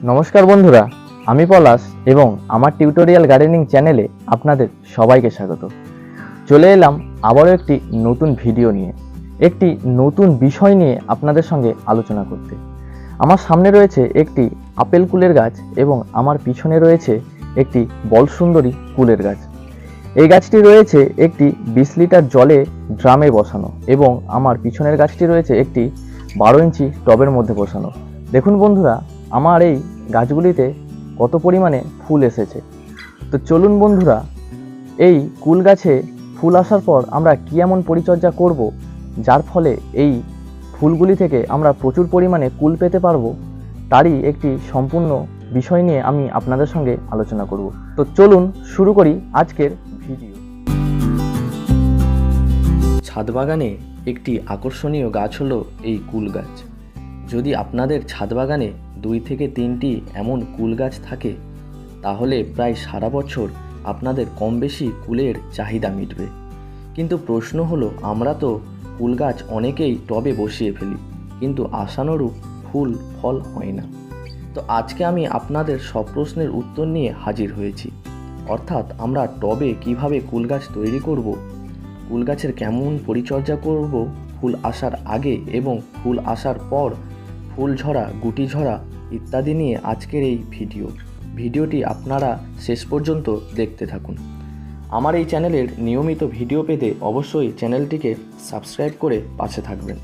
নমস্কার বন্ধুরা, আমি পলাশ এবং আমার টিউটোরিয়াল গার্ডেনিং চ্যানেলে আপনাদের সবাইকে স্বাগত। চলে এলাম আবারও একটি নতুন ভিডিও নিয়ে, একটি নতুন বিষয় নিয়ে আপনাদের সঙ্গে আলোচনা করতে। আমার সামনে রয়েছে একটি আপেল কুলের গাছ এবং আমার পিছনে রয়েছে একটি বলসুন্দরী কুলের গাছ। এই গাছটি রয়েছে একটি 20 লিটার জলে ড্রামে বসানো এবং আমার পিছনের গাছটি রয়েছে একটি 12 ইঞ্চি টবের মধ্যে বসানো। দেখুন বন্ধুরা, আমার এই গাছগুলিতে কত পরিমাণে ফুল এসেছে। তো চলুন বন্ধুরা, এই কুল গাছে ফুল আসার পর আমরা কী এমন পরিচর্যা করব যার ফলে এই ফুলগুলি থেকে আমরা প্রচুর পরিমাণে কুল পেতে পারবো, তারই একটি সম্পূর্ণ বিষয় নিয়ে আমি আপনাদের সঙ্গে আলোচনা করব। তো চলুন শুরু করি আজকের ভিডিও। ছাদ বাগানে একটি আকর্ষণীয় গাছ হলো এই কুল গাছ। যদি আপনাদের ছাদ বাগানে 2 থেকে 3টি এমন কুল গাছ থাকে, তাহলে প্রায় সারা বছর আপনাদের কম বেশি কুলের চাহিদা মিটবে। কিন্তু প্রশ্ন হলো, আমরা তো কুল গাছ অনেকেই টবে বসিয়ে ফেলি, কিন্তু আশানুরূপ ফুল ফল হয় না। তো আজকে আমি আপনাদের সব প্রশ্নের উত্তর নিয়ে হাজির হয়েছি। অর্থাৎ আমরা টবে কিভাবে কুল গাছ তৈরি করব, কুল গাছের কেমন পরিচর্যা করব ফুল আসার আগে এবং ফুল আসার পর, ফুল ঝরা, গুটি ঝরা ইত্যাদি নিয়ে আজকের এই ভিডিওটি আপনারা শেষ পর্যন্ত দেখতে থাকুন। আমার এই চ্যানেলের নিয়মিত ভিডিও পেতে অবশ্যই চ্যানেলটিকে সাবস্ক্রাইব করে পাশে থাকবেন।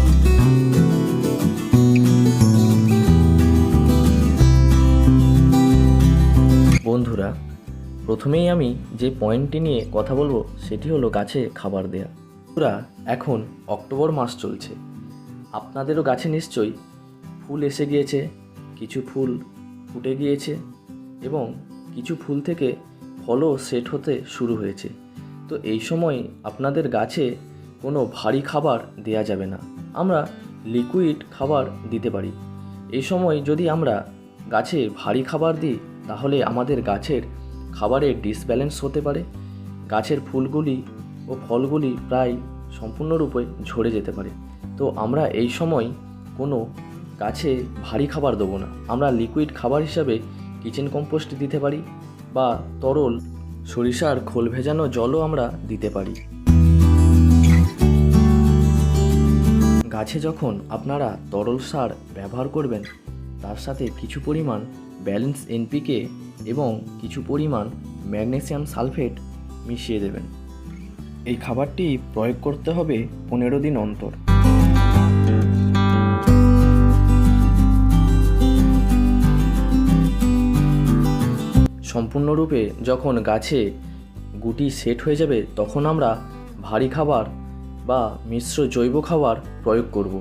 বন্ধুরা, প্রথমেই আমি যে পয়েন্টটি নিয়ে কথা বলবো সেটি হলো গাছে খাবার দেয়া। বন্ধুরা, এখন অক্টোবর মাস চলছে, আপনাদেরও গাছে নিশ্চয়ই ফুল এসে গিয়েছে, কিছু ফুল ফুটে গিয়েছে এবং কিছু ফুল থেকে ফলও সেট হতে শুরু হয়েছে। তো এই সময় আপনাদের গাছে কোনো ভারী খাবার দেয়া যাবে না, আমরা লিকুইড খাবার দিতে পারি। এই সময় যদি আমরা গাছে ভারী খাবার দিই, তাহলে আমাদের গাছের খাবারের ডিসব্যালেন্স হতে পারে, গাছের ফুলগুলি ও ফলগুলি প্রায় সম্পূর্ণরূপে ঝরে যেতে পারে। তো আমরা এই সময় কোনো গাছে ভারী খাবার দেবো না, আমরা লিকুইড খাবার হিসাবে কিচেন কম্পোস্ট দিতে পারি বা তরল সরিষার খোল ভেজানো জলও আমরা দিতে পারি। গাছে যখন আপনারা তরল সার ব্যবহার করবেন, তার সাথে কিছু পরিমাণ ব্যালেন্স এনপিকে এবং কিছু পরিমাণ ম্যাগনেসিয়াম সালফেট মিশিয়ে দেবেন। এই খাবারটি প্রয়োগ করতে হবে 15 দিন অন্তর। সম্পূর্ণরূপে যখন গাছে গুটি সেট হয়ে যাবে, তখন আমরা ভারী খাবার বা মিশ্র জৈব খাবার প্রয়োগ করব।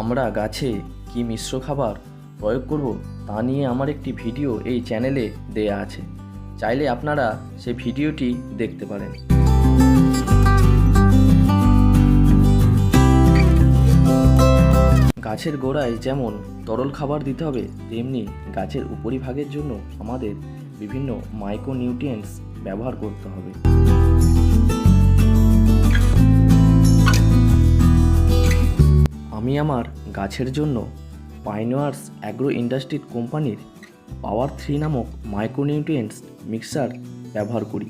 আমরা গাছে কি মিশ্র খাবার প্রয়োগ করব তা নিয়ে আমার একটি ভিডিও এই চ্যানেলে দেয়া আছে, চাইলে আপনারা সেই ভিডিওটি দেখতে পারেন। গাছের গোড়ায় যেমন তরল খাবার দিতে হবে, তেমনি গাছের উপরিভাগের জন্য আমাদের বিভিন্ন মাইক্রোনিউট্রিয়েন্টস ব্যবহার করতে হবে। আমি আমার গাছের জন্য পাইনিয়ার্স অ্যাগ্রো ইন্ডাস্ট্রি কোম্পানির পাওয়ার 3 নামক মাইক্রোনিউট্রিয়েন্টস মিক্সার ব্যবহার করি।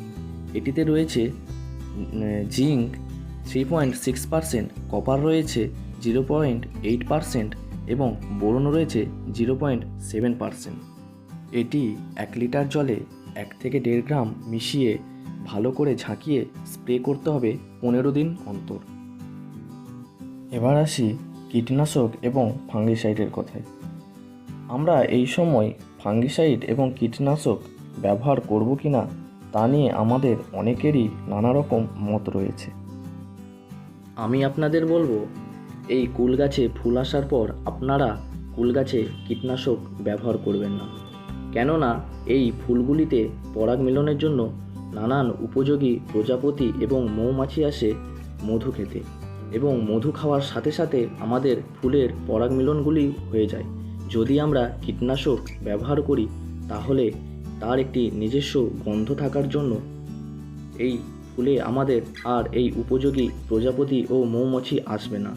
এটিতে রয়েছে জিঙ্ক 3.6%, কপার রয়েছে 0.8% এবং বোরন রয়েছে 0.7%। এটি 1 লিটার জলে 1 থেকে 1.5 গ্রাম মিশিয়ে ভালো করে ঝাঁকিয়ে স্প্রে করতে হবে 15 দিন অন্তর। এবার আসি কীটনাশক এবং ফাঙ্গিসাইডের কথায়। আমরা এই সময় ফাঙ্গিসাইড এবং কীটনাশক ব্যবহার করব কি না তা নিয়ে আমাদের অনেকেরই নানা রকম মত রয়েছে। আমি আপনাদের বলবো, এই কুল গাছে ফুল আসার পর আপনারা কুল গাছে কীটনাশক ব্যবহার করবেন না, কেননা এই ফুলগুলিতে পরাগ মিলনের জন্য নানান উপযোগী প্রজাপতি এবং মৌমাছি আসে মধু খেতে, এবং মধু খাওয়ার সাথে সাথে আমাদের ফুলের পরাগ মিলনগুলি হয়ে যায়। যদি আমরা কীটনাশক ব্যবহার করি, তাহলে তার একটি নিজস্ব গন্ধ থাকার জন্য এই ফুলে আমাদের আর এই উপযোগী প্রজাপতি ও মৌমাছি আসবে না,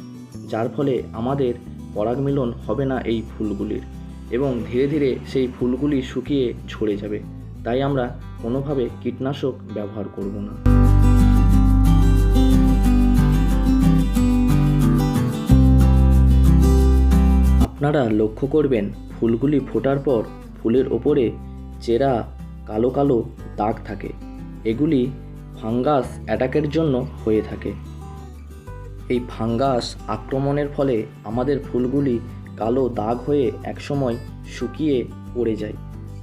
যার ফলে আমাদের পরাগ মিলন হবে না এই ফুলগুলির, এবং ধীরে ধীরে সেই ফুলগুলি শুকিয়ে ঝরে যাবে। তাই আমরা কোনোভাবে কীটনাশক ব্যবহার করব না। আপনারা লক্ষ্য করবেন ফুলগুলি ফোটার পর ফুলের ওপরে চেরা কালো কালো দাগ থাকে। এগুলি ফাঙ্গাস অ্যাটাকের জন্য হয়ে থাকে। এই ফাঙ্গাস আক্রমণের ফলে আমাদের ফুলগুলি কালো দাগ হয়ে একসময় শুকিয়ে পড়ে যায়।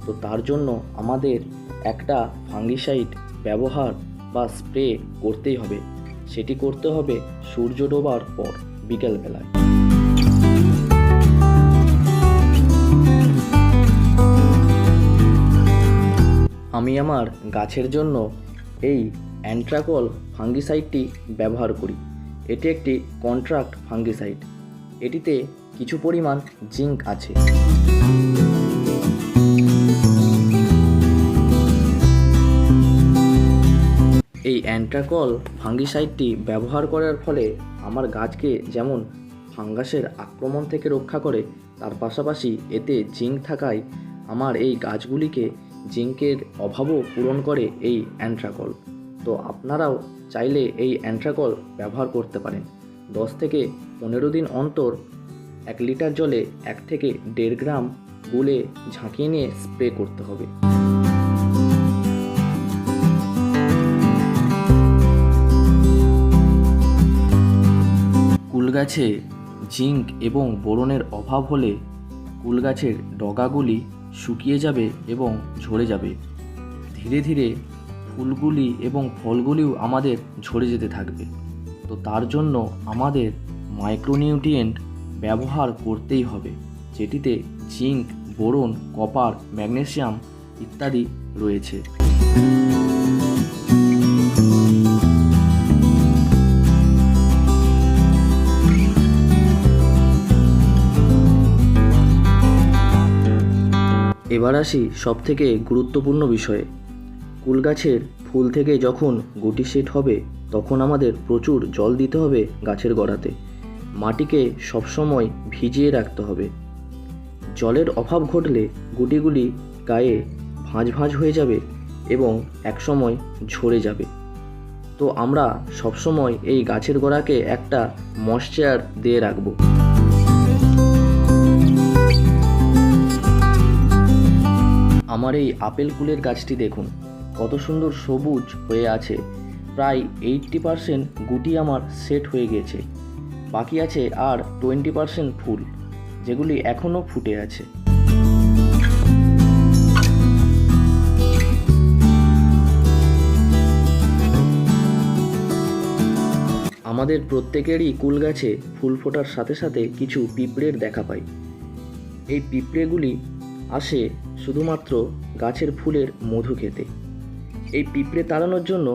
তো তার জন্য আমাদের একটা ফাঙ্গিসাইড ব্যবহার বা স্প্রে করতেই হবে। সেটি করতে হবে সূর্য ডোবার পর বিকেলবেলায়। আমি আমার গাছের জন্য এই অ্যান্ট্রাকল ফাঙ্গিসাইডটি ব্যবহার করি। এটি একটি কন্ট্রাক্ট ফাঙ্গিসাইড। এটিতে কিছু পরিমাণ জিঙ্ক আছে। এই অ্যান্ট্রাকল ফাঙ্গিসাইডটি ব্যবহার করার ফলে আমার গাছকে যেমন ফাঙ্গাসের আক্রমণ থেকে রক্ষা করে, তার পাশাপাশি এতে জিঙ্ক থাকায় আমার এই গাছগুলিকে জিঙ্কের অভাবও পূরণ করে এই অ্যান্ট্রাকল। তো আপনারাও চাইলে এই অ্যান্ট্রাকল ব্যবহার করতে পারেন। 10 থেকে 15 দিন অন্তর 1 লিটার জলে 1 থেকে 1.5 গ্রাম গুলে ঝাঁকিয়ে নিয়ে স্প্রে করতে হবে। কুল গাছে জিঙ্ক এবং বোরনের অভাব হলে কুল গাছের ডগাগুলি শুকিয়ে যাবে এবং ঝরে যাবে। ধীরে ধীরে ফুলগুলি এবং ফলগুলিও আমাদের ঝরে যেতে থাকবে। তো তার জন্য আমাদের মাইক্রোনিউট্রিয়েন্ট ব্যবহার করতেই হবে, যেটিতে জিঙ্ক, বোরন, কপার, ম্যাগনেসিয়াম ইত্যাদি রয়েছে। এবার আসি সবথেকে গুরুত্বপূর্ণ বিষয়ে। কুল গাছের ফুল থেকে যখন গুটি সেট হবে তখন আমাদের প্রচুর জল দিতে হবে গাছের গোড়াতে। মাটিকে সবসময় ভিজিয়ে রাখতে হবে। জলের অভাব ঘটলে গুটিগুলি গায়ে ভাঁজ ভাঁজ হয়ে যাবে এবং একসময় ঝরে যাবে। তো আমরা সবসময় এই গাছের গোড়াকে একটা ময়েশ্চার দিয়ে রাখবো। আমার এই আপেল কুলের গাছটি দেখুন কত সুন্দর সবুজ হয়ে আছে। প্রায় 80% গুটি আমার সেট হয়ে গেছে। বাকি আছে আর 20% ফুল, যেগুলি এখনও ফুটে আছে। আমাদের প্রত্যেকেরই কুল গাছে ফুল ফোটার সাথে সাথে কিছু পিঁপড়ের দেখা পাই। এই পিঁপড়েগুলি আসে শুধুমাত্র গাছের ফুলের মধু খেতে। এই পিঁপড়ে তাড়ানোর জন্য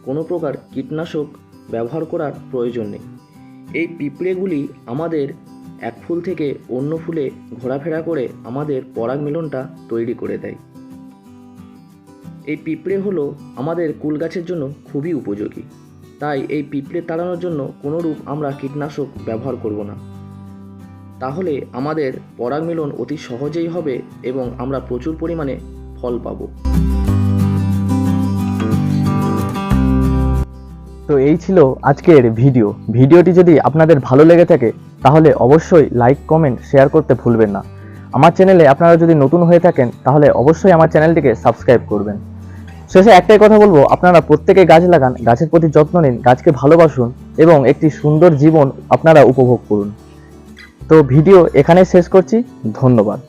কোনো প্রকার কীটনাশক ব্যবহার করার প্রয়োজন নেই। এই পিঁপড়েগুলি আমাদের এক ফুল থেকে অন্য ফুলে ঘোরাফেরা করে আমাদের পরাগ মিলনটা তৈরি করে দেয়। এই পিঁপড়ে হলো আমাদের কুল গাছের জন্য খুবই উপযোগী। তাই এই পিঁপড়ে তাড়ানোর জন্য কোনোরূপ আমরা কীটনাশক ব্যবহার করব না। তাহলে আমাদের পরাগ মিলন অতি সহজেই হবে এবং আমরা প্রচুর পরিমাণে ফল পাব। তো এই ছিল আজকের ভিডিওটি যদি আপনাদের ভালো লেগে থাকে তাহলে অবশ্যই লাইক, কমেন্ট, শেয়ার করতে ভুলবেন না। আমার চ্যানেলে আপনারা যদি নতুন হয়ে থাকেন তাহলে অবশ্যই আমার চ্যানেলটিকে সাবস্ক্রাইব করবেন। শেষে একটাই কথা বলবো, আপনারা প্রত্যেকে গাছ লাগান, গাছের প্রতি যত্ন নিন, গাছকে ভালোবাসুন এবং একটি সুন্দর জীবন আপনারা উপভোগ করুন। তো ভিডিও এখানে শেষ করছি। ধন্যবাদ।